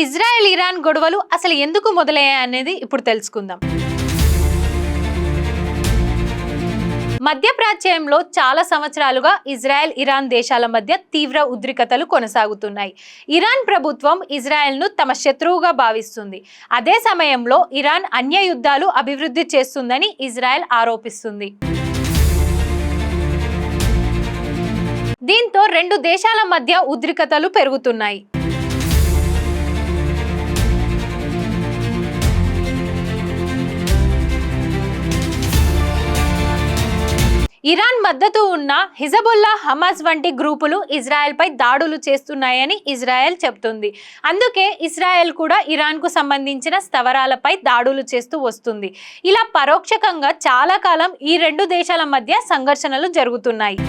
Israel Iran గొడవలు అసలు ఎందుకు మొదలయ్యాయనేది ఇప్పుడు తెలుసుకుందాం. మధ్యప్రాచ్యంలో చాలా సంవత్సరాలుగా ఇజ్రాయెల్ ఇరాన్ దేశాల మధ్య తీవ్ర ఉద్రిక్తతలు కొనసాగుతున్నాయి. ఇరాన్ ప్రభుత్వం ఇజ్రాయెల్ను తమ శత్రువుగా భావిస్తుంది. అదే సమయంలో ఇరాన్ అన్య యుద్ధాలు అభివృద్ధి చేస్తుందని ఇజ్రాయెల్ ఆరోపిస్తుంది. దీంతో రెండు దేశాల మధ్య ఉద్రిక్తతలు పెరుగుతున్నాయి. ఇరాన్ మద్దతు ఉన్న హిజబుల్లా, హమాస్ వంటి గ్రూపులు ఇజ్రాయెల్పై దాడులు చేస్తున్నాయని ఇజ్రాయెల్ చెబుతుంది. అందుకే ఇజ్రాయెల్ కూడా ఇరాన్కు సంబంధించిన స్థావరాలపై దాడులు చేస్తూ వస్తుంది. ఇలా పరోక్షంగా చాలా కాలం ఈ రెండు దేశాల మధ్య సంఘర్షణలు జరుగుతున్నాయి.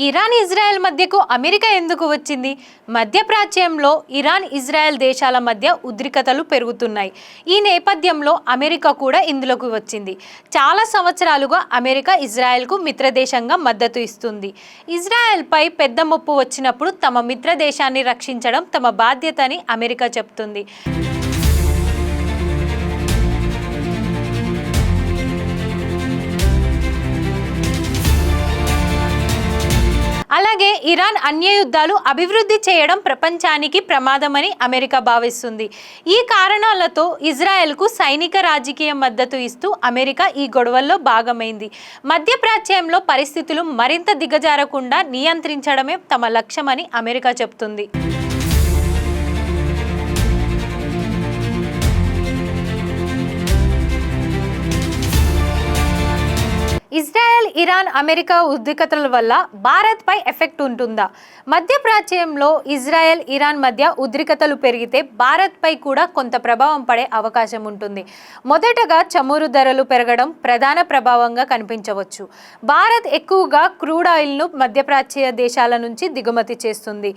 ఇరాన్ ఇజ్రాయెల్ మధ్యకు అమెరికా ఎందుకు వచ్చింది? మధ్యప్రాచ్యంలో ఇరాన్ ఇజ్రాయెల్ దేశాల మధ్య ఉద్రిక్తతలు పెరుగుతున్నాయి. ఈ నేపథ్యంలో అమెరికా కూడా ఇందులోకి వచ్చింది. చాలా సంవత్సరాలుగా అమెరికా ఇజ్రాయెల్కు మిత్రదేశంగా మద్దతు ఇస్తుంది. ఇజ్రాయెల్పై పెద్ద ముప్పు వచ్చినప్పుడు తమ మిత్రదేశాన్ని రక్షించడం తమ బాధ్యత అని అమెరికా చెబుతుంది. అలాగే ఇరాన్ అన్య యుద్ధాలు అభివృద్ధి చేయడం ప్రపంచానికి ప్రమాదమని అమెరికా భావిస్తుంది. ఈ కారణాలతో ఇజ్రాయెల్కు సైనిక రాజకీయ మద్దతు ఇస్తూ అమెరికా ఈ గొడవల్లో భాగమైంది. మధ్యప్రాచ్యంలో పరిస్థితులు మరింత దిగజారకుండా నియంత్రించడమే తమ లక్ష్యమని అమెరికా చెబుతుంది. ఇజ్రాయెల్, ఇరాన్, అమెరికా ఉద్రిక్తతల వల్ల భారత్పై ఎఫెక్ట్ ఉంటుందా? మధ్యప్రాచ్యంలో ఇజ్రాయెల్, ఇరాన్ మధ్య ఉద్రిక్తతలు పెరిగితే భారత్పై కూడా కొంత ప్రభావం పడే అవకాశం ఉంటుంది. మొదటగా చమురు ధరలు పెరగడం ప్రధాన ప్రభావంగా కనిపించవచ్చు. భారత్ ఎక్కువగా క్రూడ్ ఆయిల్ను మధ్యప్రాచ్య దేశాల నుంచి దిగుమతి చేస్తుంది.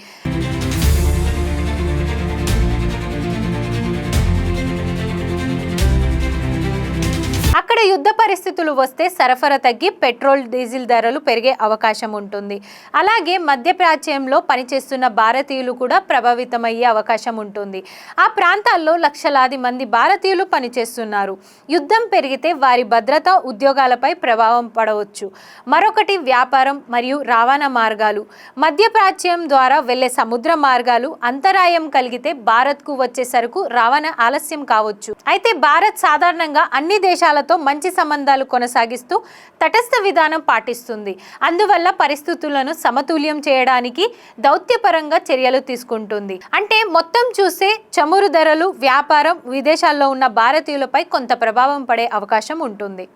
అక్కడ యుద్ధ పరిస్థితులు వస్తే సరఫరా తగ్గి పెట్రోల్, డీజిల్ ధరలు పెరిగే అవకాశం ఉంటుంది. అలాగే మధ్యప్రాచ్యంలో పనిచేస్తున్న భారతీయులు కూడా ప్రభావితమయ్యే అవకాశం ఉంటుంది. ఆ ప్రాంతాల్లో లక్షలాది మంది భారతీయులు పనిచేస్తున్నారు. యుద్ధం పెరిగితే వారి భద్రత, ఉద్యోగాలపై ప్రభావం పడవచ్చు. మరొకటి వ్యాపారం మరియు రవాణా మార్గాలు. మధ్యప్రాచ్యం ద్వారా వెళ్లే సముద్ర మార్గాలు అంతరాయం కలిగితే భారత్కు వచ్చే సరుకు రవాణా ఆలస్యం కావచ్చు. అయితే భారత్ సాధారణంగా అన్ని దేశాలతో మంచి సంబంధాలు కొనసాగిస్తూ తటస్థ విధానం పాటిస్తుంది. అందువల్ల పరిస్థితులను సమతుల్యం చేయడానికి దౌత్యపరంగా చర్యలు తీసుకుంటుంది. అంటే మొత్తం చూస్తే చమురు ధరలు, వ్యాపారం, విదేశాల్లో ఉన్న భారతీయులపై కొంత ప్రభావం పడే అవకాశం ఉంటుంది.